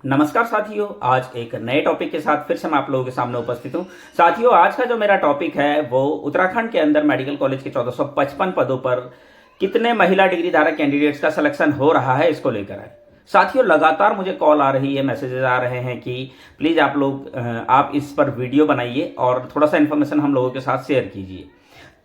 नमस्कार साथियों, आज एक नए टॉपिक के साथ फिर से मैं आप लोगों के सामने उपस्थित हूं। साथियों, आज का जो मेरा टॉपिक है वो उत्तराखंड के अंदर मेडिकल कॉलेज के 1455 पदों पर कितने महिला डिग्री धारक कैंडिडेट्स का सिलेक्शन हो रहा है, इसको लेकर है। साथियों, लगातार मुझे कॉल आ रही है, मैसेजेस आ रहे हैं कि प्लीज़ आप इस पर वीडियो बनाइए और थोड़ा सा इन्फॉर्मेशन हम लोगों के साथ शेयर कीजिए।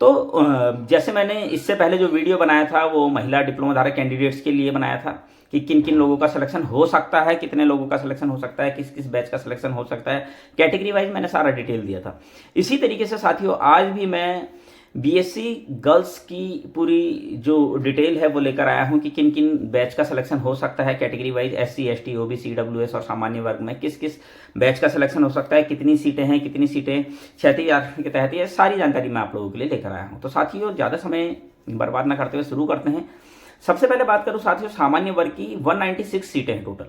तो जैसे मैंने इससे पहले जो वीडियो बनाया था वो महिला डिप्लोमा धारक कैंडिडेट्स के लिए बनाया था कि किन किन लोगों का सिलेक्शन हो सकता है, कितने लोगों का सिलेक्शन हो सकता है, किस किस बैच का सिलेक्शन हो सकता है, कैटेगरी वाइज मैंने सारा डिटेल दिया था। इसी तरीके से साथियों, आज भी मैं बीएससी गर्ल्स की पूरी जो डिटेल है वो लेकर आया हूं कि किन किन बैच का सिलेक्शन हो सकता है category wise, SC, ST, OBC, EWS और सामान्य वर्ग में किस किस बैच का सिलेक्शन हो सकता है, कितनी सीटें हैं, कितनी सीटें क्षैतिज आरक्षण के तहत, ये सारी जानकारी मैं आप लोगों के लिए लेकर आया हूँ। तो साथियों, ज़्यादा समय बर्बाद न करते हुए शुरू करते हैं। सबसे पहले बात करूं साथियों, सामान्य वर्ग की 196 सीटें हैं, टोटल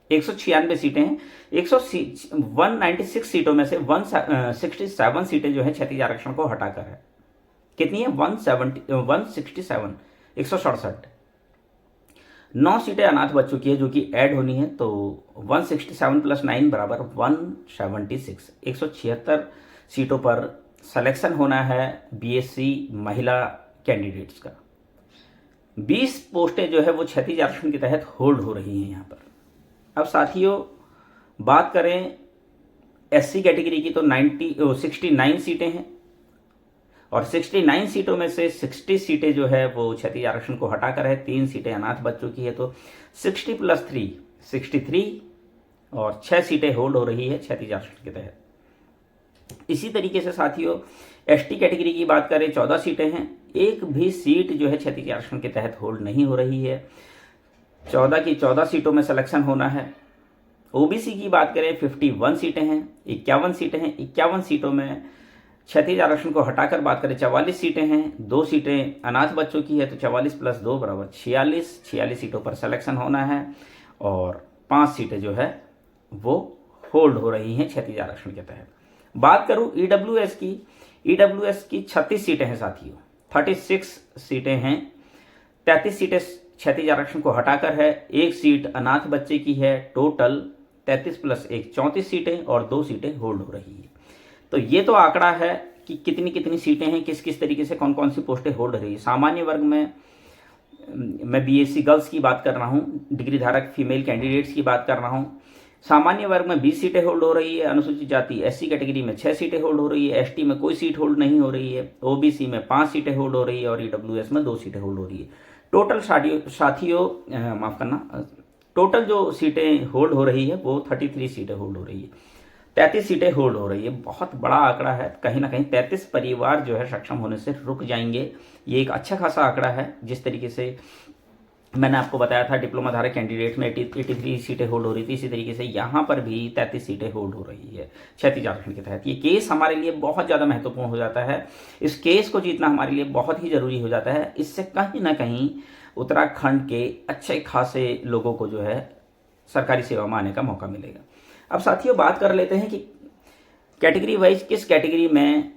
196 सीटें हैं। 196 सीटों में से 167 सीटें जो है क्षैतिज आरक्षण को हटाकर है। कितनी है? 167, 167। 9 सीटें अनाथ बच्चों की है जो कि ऐड होनी है, तो 167 + 9 बराबर 176। 176 सीटों पर सिलेक्शन होना है बीएससी महिला कैंडिडेट्स का। 20 पोस्टें जो है वो क्षैतिज आरक्षण के तहत होल्ड हो रही हैं यहाँ पर। अब साथियों, बात करें एससी कैटेगरी की तो 69 सीटें हैं और 69 सीटों में से 60 सीटें जो है वो क्षैतिज आरक्षण को हटाकर है, 3 सीटें अनाथ बच्चों की है, तो 60 + 3 63 और 6 सीटें होल्ड हो रही है क्षैतिज आरक्षण के तहत। इसी तरीके से साथियों, एसटी कैटेगरी की बात करें 14 सीटें हैं, एक भी सीट जो है क्षैतिज आरक्षण के तहत होल्ड नहीं हो रही है। 14 की 14 सीटों में सिलेक्शन होना है। ओबीसी की बात करें 51 सीटें हैं, 51 सीटें हैं, 51 सीटों में क्षैतिज आरक्षण को हटाकर बात करें 44 सीटें हैं, 2 सीटें अनाथ बच्चों की है, तो 44 + 2 बराबर 46 सीटों पर सिलेक्शन होना है और 5 सीटें जो है वो होल्ड हो रही हैं क्षैतिज आरक्षण के तहत। बात करूं ईडब्ल्यूएस की, ईडब्ल्यूएस की 36 सीटें हैं साथियों, 36 सीटें हैं। 33 सीटें क्षैतिज आरक्षण को हटाकर है, 1 सीट अनाथ बच्चे की है, टोटल 33 + 1 34 सीटें और 2 सीटें होल्ड हो रही है। तो ये तो आंकड़ा है कि कितनी कितनी सीटें हैं, किस किस तरीके से कौन कौन सी पोस्टें होल्ड हो रही है। सामान्य वर्ग में मैं बीएससी गर्ल्स की बात कर रहा हूँ, डिग्री धारक फीमेल कैंडिडेट्स की बात कर रहा हूँ। सामान्य वर्ग में 20 सीटें होल्ड हो रही है, अनुसूचित जाति एससी कैटेगरी में 6 सीटें होल्ड हो रही है, एसटी में कोई सीट होल्ड नहीं हो रही है, ओबीसी में 5 सीटें होल्ड हो रही है और ईडब्ल्यूएस में 2 सीटें होल्ड हो रही है। टोटल साथियों माफ करना, टोटल जो सीटें होल्ड हो रही है वो 33 सीटें होल्ड हो रही है, 33 सीटें होल्ड हो रही है। बहुत बड़ा आंकड़ा है, कहीं ना कहीं 33 परिवार जो है सक्षम होने से रुक जाएंगे। ये एक अच्छा खासा आंकड़ा है। जिस तरीके से मैंने आपको बताया था डिप्लोमा धारक कैंडिडेट में 83 सीटें होल्ड हो रही थी, इसी तरीके से यहाँ पर भी 33 सीटें होल्ड हो रही है क्षैतिज आरक्षण के तहत। ये केस हमारे लिए बहुत ज़्यादा महत्वपूर्ण हो जाता है। इस केस को जीतना हमारे लिए बहुत ही ज़रूरी हो जाता है। इससे कहीं ना कहीं उत्तराखंड के अच्छे खासे लोगों को जो है सरकारी सेवा में आने का मौका मिलेगा। अब साथियों, बात कर लेते हैं कि कैटेगरी वाइज किस कैटेगरी में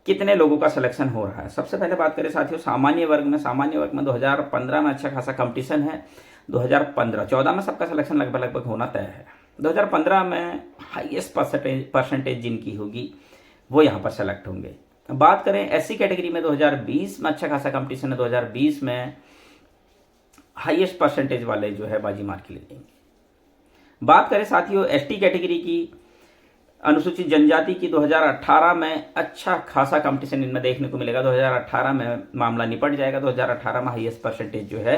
कितने लोगों का सिलेक्शन हो रहा है। सबसे पहले बात करें साथियों सामान्य वर्ग में। सामान्य वर्ग में 2015 में अच्छा खासा कंपटीशन है। 2014 में सबका सिलेक्शन लगभग होना तय है। 2015 में हाईएस्ट परसेंटेज जिनकी होगी वो यहाँ पर सेलेक्ट होंगे। बात करें एससी कैटेगरी में 2020 में अच्छा खासा कंपटीशन है। 2020 में हाईएस्ट परसेंटेज वाले जो है बाजी मार के ले लेंगे। बात करें साथियों एसटी कैटेगरी की, अनुसूचित जनजाति की, 2018 में अच्छा खासा कंपटीशन इनमें देखने को मिलेगा। 2018 में मामला निपट जाएगा। 2018 में हाईएस्ट परसेंटेज जो है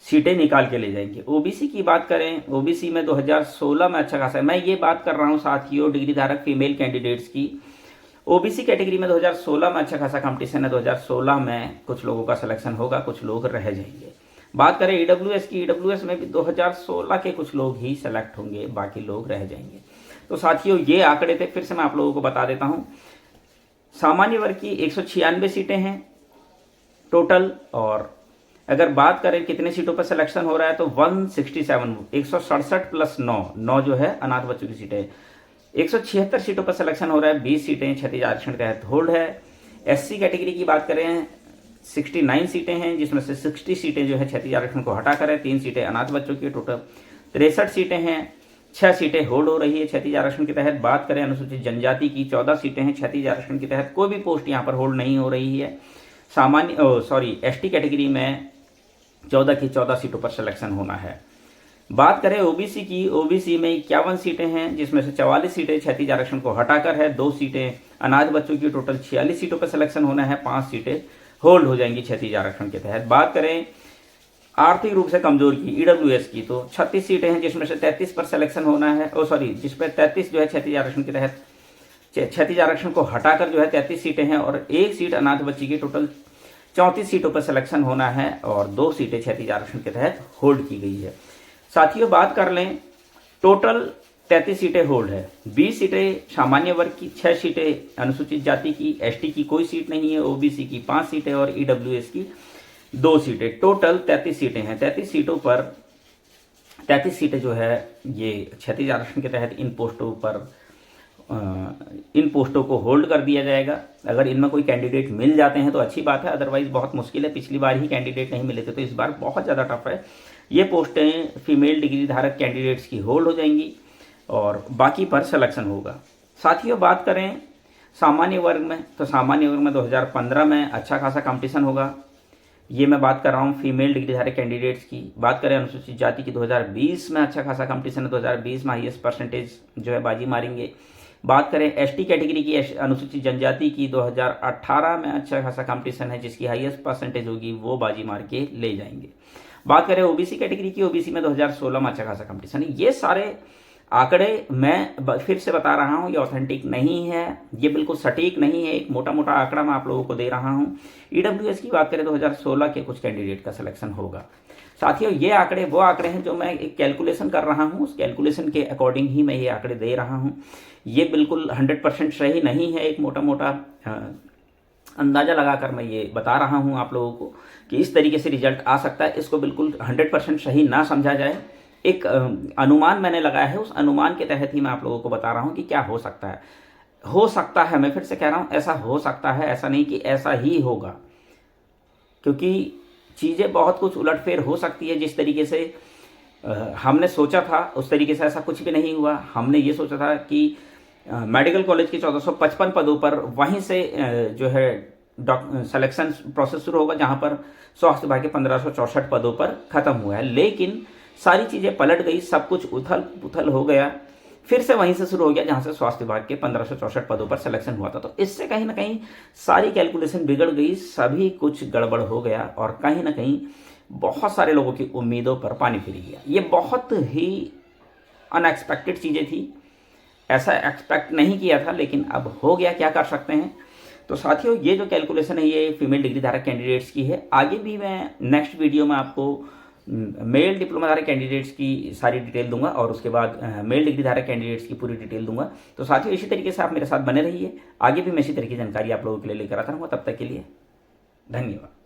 सीटें निकाल के ले जाएंगे। ओबीसी की बात करें, ओबीसी में 2016 में अच्छा खासा है। मैं ये बात कर रहा हूँ साथियों डिग्री धारक फीमेल कैंडिडेट्स की। ओबीसी कैटेगरी में 2016 में अच्छा खासा कंपटीशन है। 2016 में कुछ लोगों का सिलेक्शन होगा, कुछ लोग रह जाएंगे। बात करें ईडब्ल्यूएस की, ईडब्ल्यूएस में भी 2016 के कुछ लोग ही सेलेक्ट होंगे, बाकी लोग रह जाएंगे। तो साथियों, ये आंकड़े थे, फिर से मैं आप लोगों को बता देता हूं। सामान्य वर्ग की 196 सीटें हैं टोटल, और अगर बात करें कितने सीटों पर सिलेक्शन हो रहा है तो 167, 167 + 9 जो है अनाथ बच्चों की सीटें। 176 सीटों पर सिलेक्शन हो रहा है, 20 सीटें क्षैतिज आरक्षण के तहत होल्ड है। एससी कैटेगरी की बात करें 69 सीटें हैं, जिसमें से 60 सीटें जो है क्षैतिज आरक्षण को हटाकर है, 3 सीटें अनाथ बच्चों की, टोटल 63 सीटें हैं, 6 सीटें होल्ड हो रही है क्षैतिज आरक्षण के तहत। बात करें अनुसूचित जनजाति की, 14 सीटें हैं क्षैतिज आरक्षण के तहत, कोई भी पोस्ट यहाँ पर होल्ड नहीं हो रही है। एसटी कैटेगरी में 14 की 14 सीटों पर सिलेक्शन होना है। बात करें ओबीसी की, ओबीसी में 51 सीटें हैं, जिसमें से 44 सीटें क्षैतिज आरक्षण को हटाकर है, 2 सीटें अनाथ बच्चों की, टोटल 46 सीटों पर सिलेक्शन होना है, 5 सीटें होल्ड हो जाएंगी क्षैतिज आरक्षण के तहत। बात करें आर्थिक रूप से कमजोर की, ईडब्ल्यूएस की, तो 36 सीटें हैं, जिसमें से 33 पर सिलेक्शन होना है, जिसमें 33 जो है क्षैतिज आरक्षण के तहत, क्षैतिज आरक्षण को हटाकर जो है 33 सीटें हैं और 1 सीट अनाथ बच्ची की, टोटल 34 सीटों पर सिलेक्शन होना है और 2 सीटें क्षैतिज आरक्षण के तहत होल्ड की गई है। साथियों बात कर लें, टोटल 33 सीटें होल्ड है, 20 सीटें सामान्य वर्ग की, 6 सीटें अनुसूचित जाति की, एसटी की कोई सीट नहीं है, ओबीसी की 5 सीटें और ईडब्ल्यूएस की 2 सीटें, टोटल 33 सीटें हैं। 33 सीटों पर 33 सीटें जो है ये क्षैतिज आरक्षण के तहत इन पोस्टों को होल्ड कर दिया जाएगा। अगर इनमें कोई कैंडिडेट मिल जाते हैं तो अच्छी बात है, अदरवाइज बहुत मुश्किल है। पिछली बार ही कैंडिडेट नहीं मिले थे, तो इस बार बहुत ज़्यादा टफ है। ये पोस्टें फीमेल डिग्री धारक कैंडिडेट्स की होल्ड हो जाएंगी और बाकी पर सिलेक्शन होगा। साथियों बात करें सामान्य वर्ग में, तो सामान्य वर्ग में 2015 में अच्छा खासा कंपटीशन होगा। ये मैं बात कर रहा हूँ फीमेल डिग्री धारक कैंडिडेट्स की। बात करें अनुसूचित जाति की, 2020 में अच्छा खासा कंपटीशन है, 2020 में हाईएस्ट परसेंटेज जो है बाजी मारेंगे। बात करें एसटी कैटेगरी की, अनुसूचित जनजाति की, 2018 में अच्छा खासा कंपटीशन है, जिसकी हाईएस्ट परसेंटेज होगी वो बाजी मार के ले जाएंगे। बात करें ओबीसी कैटेगरी की, ओबीसी में 2016 में अच्छा खासा कंपटीशन है। ये सारे आंकड़े मैं फिर से बता रहा हूँ, ये ऑथेंटिक नहीं है, ये बिल्कुल सटीक नहीं है, एक मोटा मोटा आंकड़ा मैं आप लोगों को दे रहा हूँ। ईडब्ल्यूएस की बात करें 2016 के कुछ कैंडिडेट का सिलेक्शन होगा। साथियों ये आंकड़े वो आंकड़े हैं जो मैं एक कैलकुलेशन कर रहा हूँ, उस कैलकुलेशन के अकॉर्डिंग ही मैं ये आंकड़े दे रहा हूँ। ये बिल्कुल 100% सही नहीं है, एक मोटा मोटा अंदाज़ा लगाकर मैं ये बता रहा हूँ आप लोगों को कि इस तरीके से रिजल्ट आ सकता है। इसको बिल्कुल 100% सही ना समझा जाए, एक अनुमान मैंने लगाया है, उस अनुमान के तहत ही मैं आप लोगों को बता रहा हूँ कि क्या हो सकता है। हो सकता है, मैं फिर से कह रहा हूँ, ऐसा हो सकता है, ऐसा नहीं कि ऐसा ही होगा, क्योंकि चीज़ें बहुत कुछ उलटफेर हो सकती है। जिस तरीके से हमने सोचा था उस तरीके से ऐसा कुछ भी नहीं हुआ। हमने ये सोचा था कि मेडिकल कॉलेज के 1455 पदों पर वहीं से जो है सिलेक्शन प्रोसेस शुरू होगा, जहां पर स्वास्थ्य विभाग के 1564 पदों पर खत्म हुआ है। लेकिन सारी चीज़ें पलट गई, सब कुछ उथल पुथल हो गया, फिर से वहीं से शुरू हो गया जहां से स्वास्थ्य विभाग के 1564 पदों पर सिलेक्शन हुआ था। तो इससे कहीं ना कहीं सारी कैलकुलेशन बिगड़ गई, सभी कुछ गड़बड़ हो गया और कहीं ना कहीं बहुत सारे लोगों की उम्मीदों पर पानी फिर गया। ये बहुत ही अनएक्सपेक्टेड चीज़ें थी, ऐसा एक्सपेक्ट नहीं किया था, लेकिन अब हो गया, क्या कर सकते हैं। तो साथियों ये जो कैलकुलेशन है ये फीमेल डिग्री धारक कैंडिडेट्स की है। आगे भी मैं नेक्स्ट वीडियो में आपको मेल डिप्लोमा धारक कैंडिडेट्स की सारी डिटेल दूंगा और उसके बाद मेल डिग्री धारक कैंडिडेट्स की पूरी डिटेल दूंगा। तो साथियों इसी तरीके से आप मेरे साथ बने रहिए, आगे भी मैं इसी तरह की जानकारी आप लोगों के लिए लेकर आता रहूँगा। तब तक के लिए धन्यवाद।